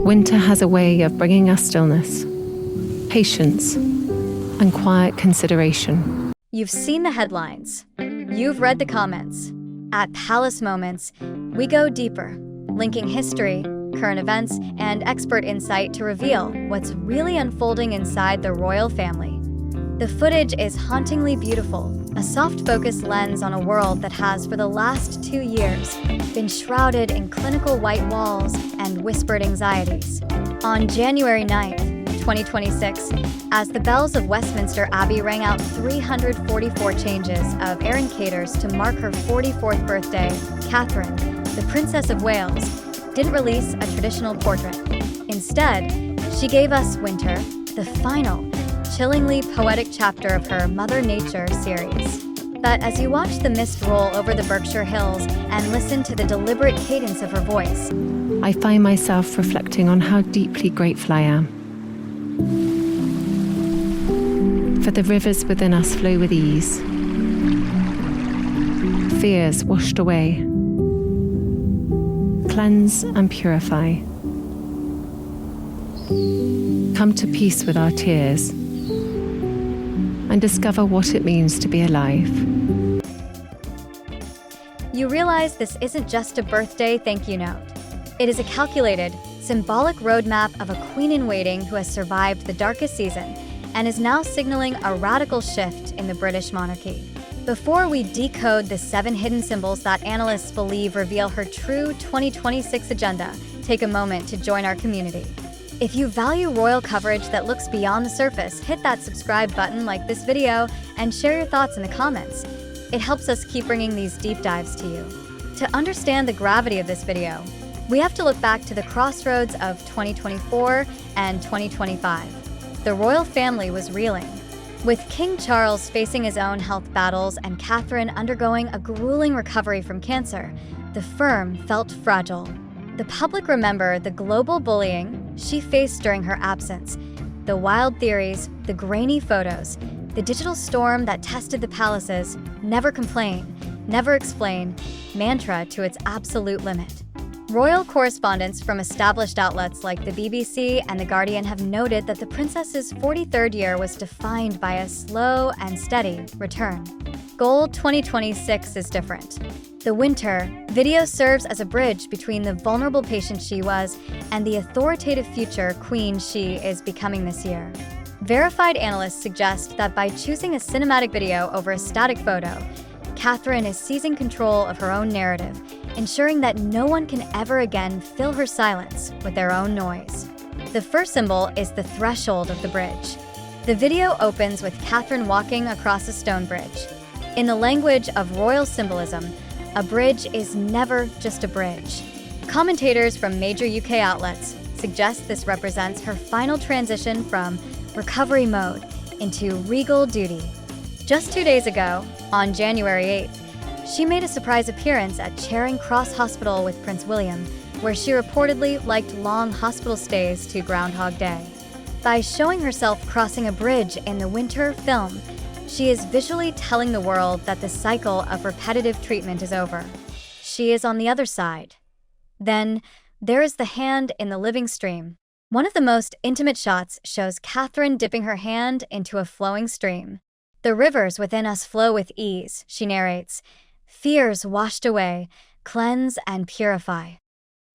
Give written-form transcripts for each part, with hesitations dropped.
Winter has a way of bringing us stillness, patience, and quiet consideration. You've seen the headlines. You've read the comments. At Palace Moments, we go deeper, linking history, current events, and expert insight to reveal what's really unfolding inside the royal family. The footage is hauntingly beautiful, a soft-focus lens on a world that has, for the last 2 years, been shrouded in clinical white walls and whispered anxieties. On January 9th, 2026, as the bells of Westminster Abbey rang out 344 changes of Erin Caters to mark her 44th birthday, Catherine, the Princess of Wales, didn't release a traditional portrait. Instead, she gave us Winter, the final, chillingly poetic chapter of her Mother Nature series. But as you watch the mist roll over the Berkshire Hills and listen to the deliberate cadence of her voice, I find myself reflecting on how deeply grateful I am. For the rivers within us flow with ease. Fears washed away. Cleanse and purify. Come to peace with our tears and discover what it means to be alive. you realize this isn't just a birthday thank you note. It is a calculated, symbolic roadmap of a queen-in-waiting who has survived the darkest season and is now signaling a radical shift in the British monarchy. Before we decode the 7 hidden symbols that analysts believe reveal her true 2026 agenda, take a moment to join our community. If you value royal coverage that looks beyond the surface, hit that subscribe button, like this video, and share your thoughts in the comments. It helps us keep bringing these deep dives to you. To understand the gravity of this video, we have to look back to the crossroads of 2024 and 2025. The royal family was reeling, with King Charles facing his own health battles and Catherine undergoing a grueling recovery from cancer. The firm felt fragile. The public remember the global bullying she faced during her absence, the wild theories, the grainy photos, the digital storm that tested the palace's "never complain, never explain" mantra to its absolute limit. Royal correspondents from established outlets like the BBC and The Guardian have noted that the princess's 43rd year was defined by a slow and steady return. Gold 2026 is different. The Winter video serves as a bridge between the vulnerable patient she was and the authoritative future queen she is becoming this year. Verified analysts suggest that by choosing a cinematic video over a static photo, Catherine is seizing control of her own narrative, ensuring that no one can ever again fill her silence with their own noise. The first symbol is the threshold of the bridge. The video opens with Catherine walking across a stone bridge. In the language of royal symbolism, a bridge is never just a bridge. Commentators from major UK outlets suggest this represents her final transition from recovery mode into regal duty. Just 2 days ago, on January 8th, she made a surprise appearance at Charing Cross Hospital with Prince William, where she reportedly liked long hospital stays to Groundhog Day. By showing herself crossing a bridge in the Winter film, she is visually telling the world that the cycle of repetitive treatment is over. She is on the other side. Then, there is the hand in the living stream. One of the most intimate shots shows Catherine dipping her hand into a flowing stream. "The rivers within us flow with ease," she narrates. "Fears washed away, cleanse and purify."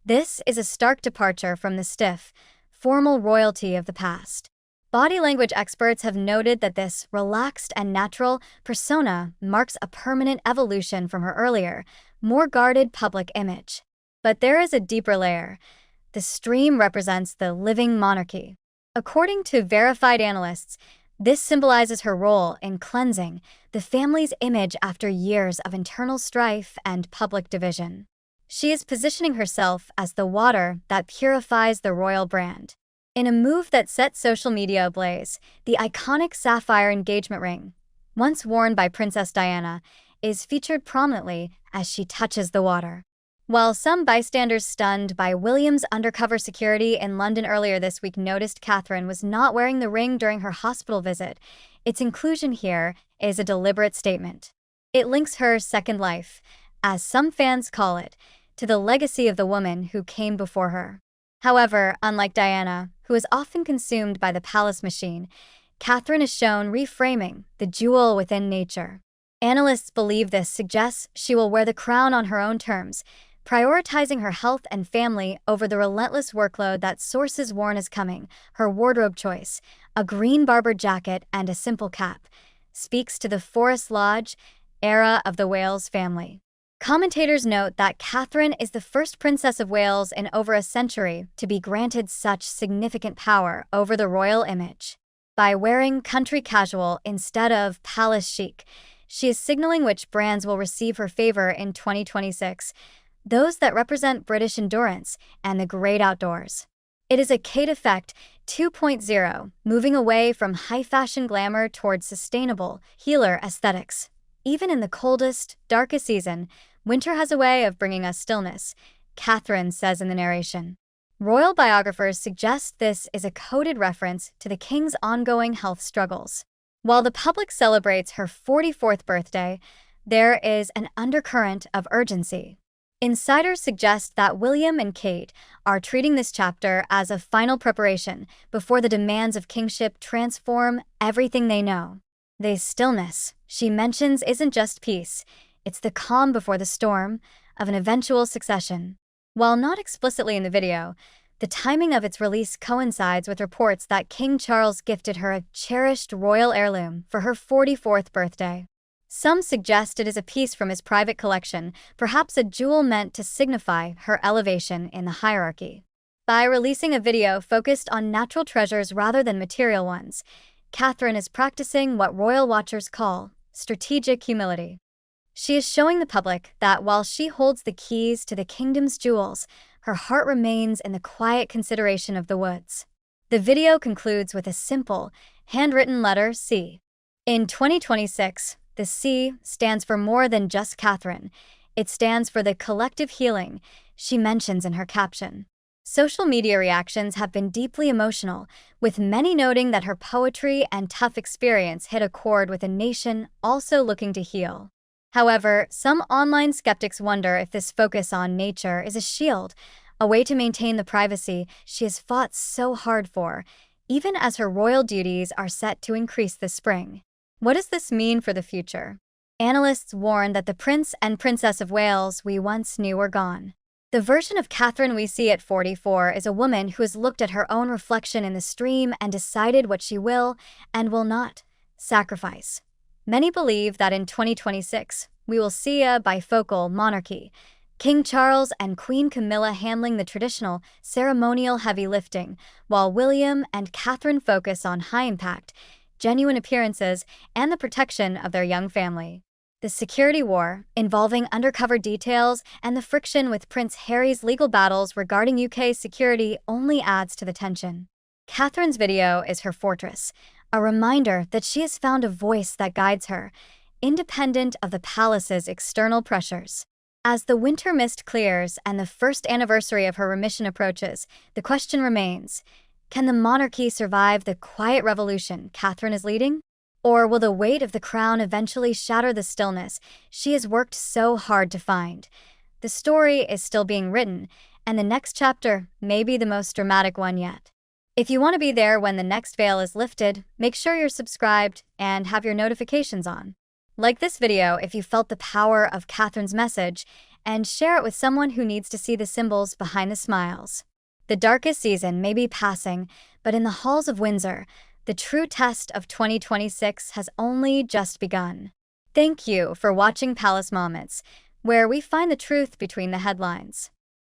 This is a stark departure from the stiff, formal royalty of the past. Body language experts have noted that this relaxed and natural persona marks a permanent evolution from her earlier, more guarded public image. But there is a deeper layer. The stream represents the living monarchy. According to verified analysts, this symbolizes her role in cleansing the family's image after years of internal strife and public division. She is positioning herself as the water that purifies the royal brand. In a move that set social media ablaze, the iconic sapphire engagement ring, once worn by Princess Diana, is featured prominently as she touches the water. While some bystanders stunned by William's undercover security in London earlier this week noticed Catherine was not wearing the ring during her hospital visit, its inclusion here is a deliberate statement. It links her second life, as some fans call it, to the legacy of the woman who came before her. However, unlike Diana, who is often consumed by the palace machine, Catherine is shown reframing the jewel within nature. Analysts believe this suggests she will wear the crown on her own terms, prioritizing her health and family over the relentless workload that sources warn is coming. Her wardrobe choice, a green Barber jacket and a simple cap, speaks to the Forest Lodge era of the Wales family. Commentators note that Catherine is the first princess of Wales in over a century to be granted such significant power over the royal image. By wearing country casual instead of palace chic, she is signaling which brands will receive her favor in 2026, those that represent British endurance and the great outdoors. It is a Kate Effect 2.0, moving away from high-fashion glamour towards sustainable, healer aesthetics. Even in the coldest, darkest season, winter has a way of bringing us stillness, Catherine says in the narration. Royal biographers suggest this is a coded reference to the king's ongoing health struggles. While the public celebrates her 44th birthday, there is an undercurrent of urgency. Insiders suggest that William and Kate are treating this chapter as a final preparation before the demands of kingship transform everything they know. The stillness she mentions isn't just peace, it's the calm before the storm of an eventual succession. While not explicitly in the video, the timing of its release coincides with reports that King Charles gifted her a cherished royal heirloom for her 44th birthday. Some suggest it is a piece from his private collection, perhaps a jewel meant to signify her elevation in the hierarchy. By releasing a video focused on natural treasures rather than material ones, Catherine is practicing what royal watchers call strategic humility. She is showing the public that while she holds the keys to the kingdom's jewels, her heart remains in the quiet consideration of the woods. The video concludes with a simple, handwritten letter C. In 2026, the C stands for more than just Catherine. It stands for the collective healing she mentions in her caption. Social media reactions have been deeply emotional, with many noting that her poetry and tough experience hit a chord with a nation also looking to heal. However, some online skeptics wonder if this focus on nature is a shield, a way to maintain the privacy she has fought so hard for, even as her royal duties are set to increase this spring. What does this mean for the future? Analysts warn that the Prince and Princess of Wales we once knew are gone. The version of Catherine we see at 44 is a woman who has looked at her own reflection in the stream and decided what she will and will not sacrifice. Many believe that in 2026, we will see a bifocal monarchy, King Charles and Queen Camilla handling the traditional, ceremonial heavy lifting, while William and Catherine focus on high-impact, genuine appearances, and the protection of their young family. The security war, involving undercover details and the friction with Prince Harry's legal battles regarding UK security, only adds to the tension. Catherine's video is her fortress, a reminder that she has found a voice that guides her, independent of the palace's external pressures. As the winter mist clears and the first anniversary of her remission approaches, the question remains, can the monarchy survive the quiet revolution Catherine is leading? Or will the weight of the crown eventually shatter the stillness she has worked so hard to find? The story is still being written, and the next chapter may be the most dramatic one yet. If you want to be there when the next veil is lifted, make sure you're subscribed and have your notifications on. Like this video if you felt the power of Catherine's message, and share it with someone who needs to see the symbols behind the smiles. The darkest season may be passing, but in the halls of Windsor, the true test of 2026 has only just begun. Thank you for watching Palace Moments, where we find the truth between the headlines.